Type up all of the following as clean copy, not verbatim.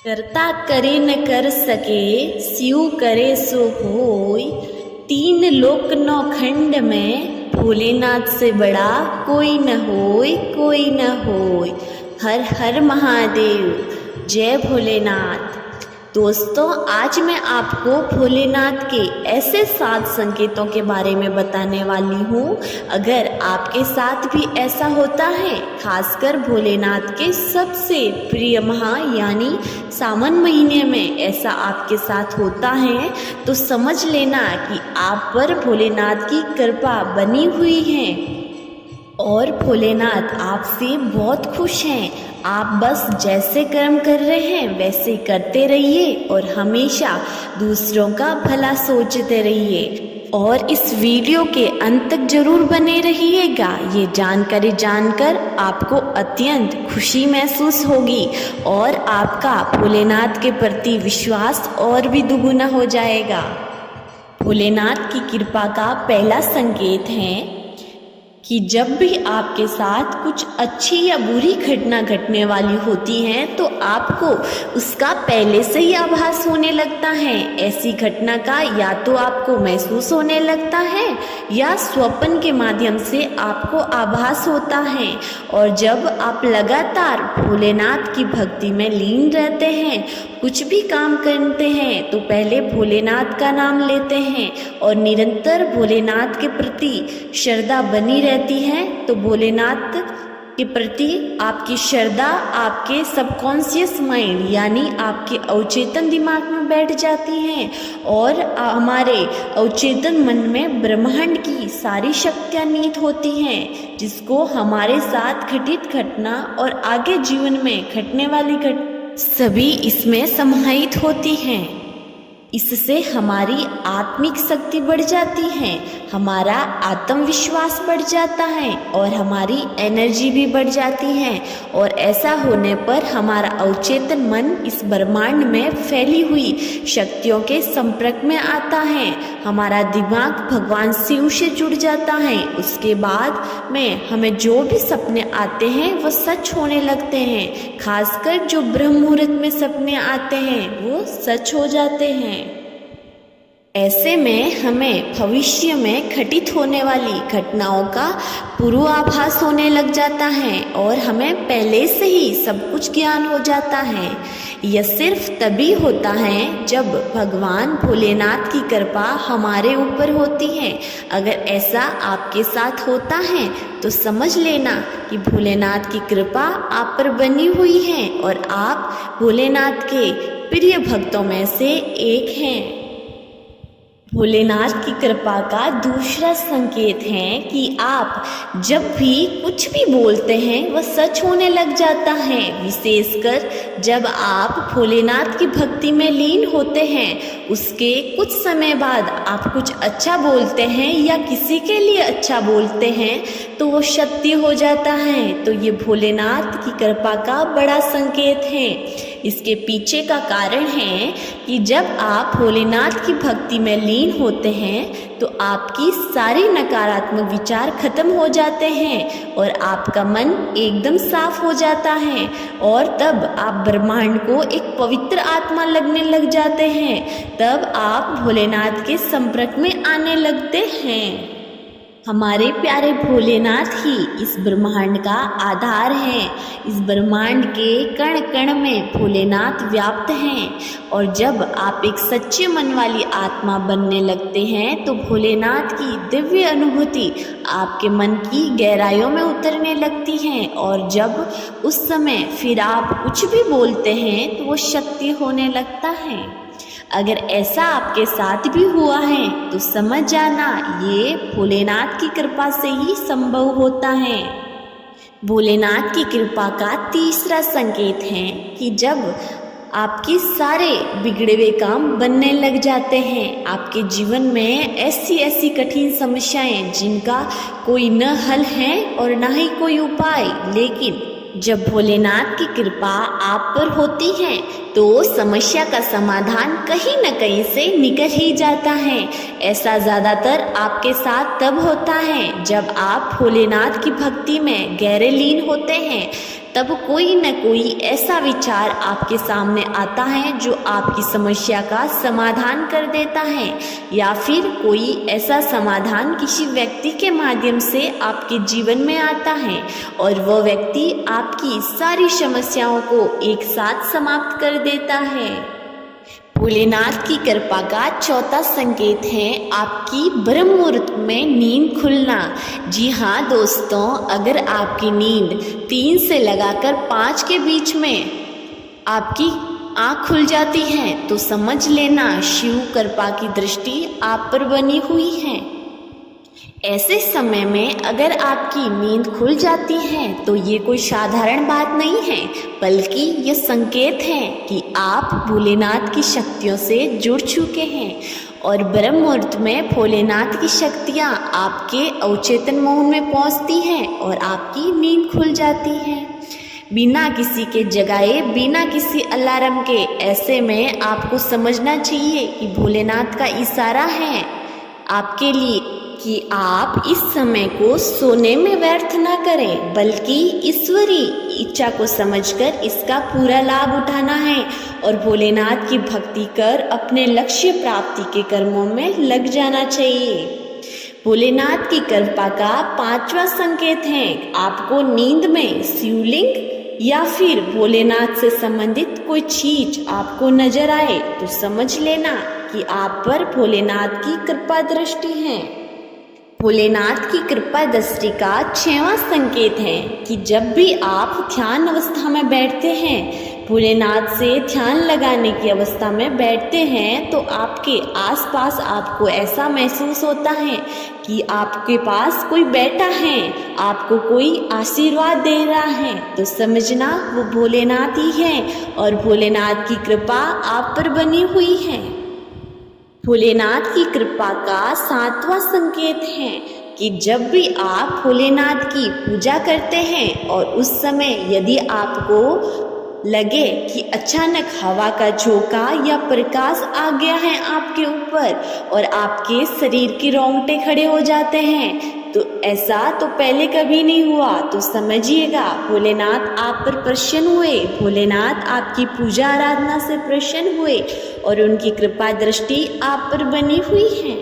करता करे न कर सके, स्यू करे सो होय। तीन लोक नौ खंड में, भोलेनाथ से बड़ा कोई न होय, कोई न होय। हर हर महादेव, जय भोलेनाथ। दोस्तों, आज मैं आपको भोलेनाथ के ऐसे 7 संकेतों के बारे में बताने वाली हूँ। अगर आपके साथ भी ऐसा होता है, खासकर भोलेनाथ के सबसे प्रिय माह यानी सावन महीने में ऐसा आपके साथ होता है, तो समझ लेना कि आप पर भोलेनाथ की कृपा बनी हुई है और भोलेनाथ आपसे बहुत खुश हैं। आप बस जैसे कर्म कर रहे हैं वैसे करते रहिए और हमेशा दूसरों का भला सोचते रहिए। और इस वीडियो के अंत तक जरूर बने रहिएगा। ये जानकारी जानकर आपको अत्यंत खुशी महसूस होगी और आपका भोलेनाथ के प्रति विश्वास और भी दुगुना हो जाएगा। भोलेनाथ की कृपा का पहला संकेत है कि जब भी आपके साथ कुछ अच्छी या बुरी घटना घटने वाली होती है तो आपको उसका पहले से ही आभास होने लगता है। ऐसी घटना का या तो आपको महसूस होने लगता है या स्वप्न के माध्यम से आपको आभास होता है। और जब आप लगातार भोलेनाथ की भक्ति में लीन रहते हैं, कुछ भी काम करते हैं तो पहले भोलेनाथ का नाम लेते हैं और निरंतर भोलेनाथ के प्रति श्रद्धा बनी रहती है, तो भोलेनाथ के प्रति आपकी श्रद्धा आपके सबकॉन्शियस माइंड यानी आपके अवचेतन दिमाग में बैठ जाती है और हमारे अवचेतन मन में ब्रह्मांड की सारी शक्तियाँ निहित होती हैं, जिसको हमारे साथ घटित घटना और आगे जीवन में घटने वाली घटना सभी इसमें समाहित होती हैं। इससे हमारी आत्मिक शक्ति बढ़ जाती है, हमारा आत्मविश्वास बढ़ जाता है और हमारी एनर्जी भी बढ़ जाती है। और ऐसा होने पर हमारा अवचेतन मन इस ब्रह्मांड में फैली हुई शक्तियों के संपर्क में आता है। हमारा दिमाग भगवान शिव से जुड़ जाता है। उसके बाद में हमें जो भी सपने आते हैं वो सच होने लगते हैं। खासकर जो ब्रह्म मुहूर्त में सपने आते हैं वो सच हो जाते हैं। ऐसे में हमें भविष्य में घटित होने वाली घटनाओं का पूर्वाभास होने लग जाता है और हमें पहले से ही सब कुछ ज्ञान हो जाता है। यह सिर्फ तभी होता है जब भगवान भोलेनाथ की कृपा हमारे ऊपर होती है। अगर ऐसा आपके साथ होता है तो समझ लेना कि भोलेनाथ की कृपा आप पर बनी हुई है और आप भोलेनाथ के प्रिय भक्तों में से एक हैं। भोलेनाथ की कृपा का दूसरा संकेत है कि आप जब भी कुछ भी बोलते हैं वह सच होने लग जाता है। विशेषकर जब आप भोलेनाथ की भक्ति में लीन होते हैं, उसके कुछ समय बाद आप कुछ अच्छा बोलते हैं या किसी के लिए अच्छा बोलते हैं तो वो सत्य हो जाता है। तो ये भोलेनाथ की कृपा का बड़ा संकेत है। इसके पीछे का कारण है कि जब आप भोलेनाथ की भक्ति में लीन होते हैं तो आपकी सारी नकारात्मक विचार खत्म हो जाते हैं और आपका मन एकदम साफ हो जाता है और तब आप ब्रह्मांड को एक पवित्र आत्मा लगने लग जाते हैं। तब आप भोलेनाथ के संपर्क में आने लगते हैं। हमारे प्यारे भोलेनाथ ही इस ब्रह्मांड का आधार है। इस ब्रह्मांड के कण कण में भोलेनाथ व्याप्त हैं और जब आप एक सच्चे मन वाली आत्मा बनने लगते हैं तो भोलेनाथ की दिव्य अनुभूति आपके मन की गहराइयों में उतरने लगती है और जब उस समय फिर आप कुछ भी बोलते हैं तो वो सत्य होने लगता है। अगर ऐसा आपके साथ भी हुआ है तो समझ जाना ये भोलेनाथ की कृपा से ही संभव होता है। भोलेनाथ की कृपा का तीसरा संकेत है कि जब आपके सारे बिगड़े हुए काम बनने लग जाते हैं, आपके जीवन में ऐसी ऐसी कठिन समस्याएं जिनका कोई न हल है और न ही कोई उपाय, लेकिन जब भोलेनाथ की कृपा आप पर होती है तो समस्या का समाधान कहीं न कहीं से निकल ही जाता है। ऐसा ज़्यादातर आपके साथ तब होता है जब आप भोलेनाथ की भक्ति में गहरे लीन होते हैं। तब कोई न कोई ऐसा विचार आपके सामने आता है जो आपकी समस्या का समाधान कर देता है, या फिर कोई ऐसा समाधान किसी व्यक्ति के माध्यम से आपके जीवन में आता है और वह व्यक्ति आपकी सारी समस्याओं को एक साथ समाप्त कर देता है। भोलेनाथ की कृपा का चौथा संकेत है आपकी ब्रह्म मुहूर्त में नींद खुलना। जी हाँ दोस्तों, अगर आपकी नींद 3 से लगाकर 5 के बीच में आपकी आँख खुल जाती है तो समझ लेना शिव कृपा की दृष्टि आप पर बनी हुई है। ऐसे समय में अगर आपकी नींद खुल जाती है तो ये कोई साधारण बात नहीं है, बल्कि ये संकेत है कि आप भोलेनाथ की शक्तियों से जुड़ चुके हैं और ब्रह्म मुहूर्त में भोलेनाथ की शक्तियाँ आपके अवचेतन मोहन में पहुँचती हैं और आपकी नींद खुल जाती है बिना किसी के जगाए, बिना किसी अलार्म के। ऐसे में आपको समझना चाहिए कि भोलेनाथ का इशारा है आपके लिए कि आप इस समय को सोने में व्यर्थ ना करें, बल्कि ईश्वरी इच्छा को समझकर इसका पूरा लाभ उठाना है और भोलेनाथ की भक्ति कर अपने लक्ष्य प्राप्ति के कर्मों में लग जाना चाहिए। भोलेनाथ की कृपा का 5वां संकेत है आपको नींद में शिवलिंग या फिर भोलेनाथ से संबंधित कोई चीज आपको नजर आए तो समझ लेना कि आप पर भोलेनाथ की कृपा दृष्टि है। भोलेनाथ की कृपा दृष्टि का 6वां संकेत है कि जब भी आप ध्यान अवस्था में बैठते हैं, भोलेनाथ से ध्यान लगाने की अवस्था में बैठते हैं, तो आपके आसपास आपको ऐसा महसूस होता है कि आपके पास कोई बैठा है, आपको कोई आशीर्वाद दे रहा है, तो समझना वो भोलेनाथ ही है और भोलेनाथ की कृपा आप पर बनी हुई है। भोलेनाथ की कृपा का 7वां संकेत है कि जब भी आप भोलेनाथ की पूजा करते हैं और उस समय यदि आपको लगे कि अचानक हवा का झोंका या प्रकाश आ गया है आपके ऊपर और आपके शरीर के रोंगटे खड़े हो जाते हैं, तो ऐसा तो पहले कभी नहीं हुआ, तो समझिएगा भोलेनाथ आप पर प्रसन्न हुए, भोलेनाथ आपकी पूजा आराधना से प्रसन्न हुए और उनकी कृपा दृष्टि आप पर बनी हुई है।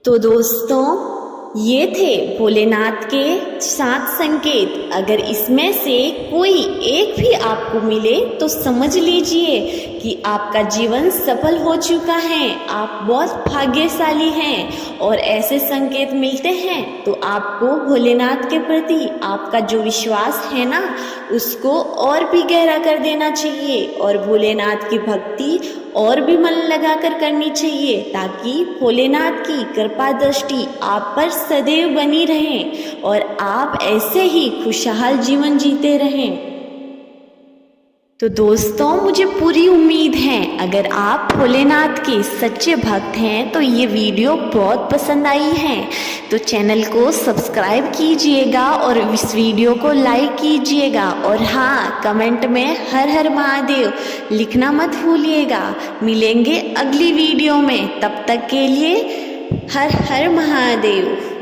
तो दोस्तों, ये थे भोलेनाथ के 7 संकेत। अगर इसमें से कोई एक भी आपको मिले तो समझ लीजिए कि आपका जीवन सफल हो चुका है, आप बहुत भाग्यशाली हैं। और ऐसे संकेत मिलते हैं तो आपको भोलेनाथ के प्रति आपका जो विश्वास है ना, उसको और भी गहरा कर देना चाहिए और भोलेनाथ की भक्ति और भी मन लगाकर करनी चाहिए, ताकि भोलेनाथ की कृपा दृष्टि आप पर सदैव बनी रहे और आप ऐसे ही खुशहाल जीवन जीते रहें। तो दोस्तों, मुझे पूरी उम्मीद है अगर आप भोलेनाथ के सच्चे भक्त हैं तो ये वीडियो बहुत पसंद आई है, तो चैनल को सब्सक्राइब कीजिएगा और इस वीडियो को लाइक कीजिएगा और हाँ, कमेंट में हर हर महादेव लिखना मत भूलिएगा। मिलेंगे अगली वीडियो में, तब तक के लिए हर हर महादेव।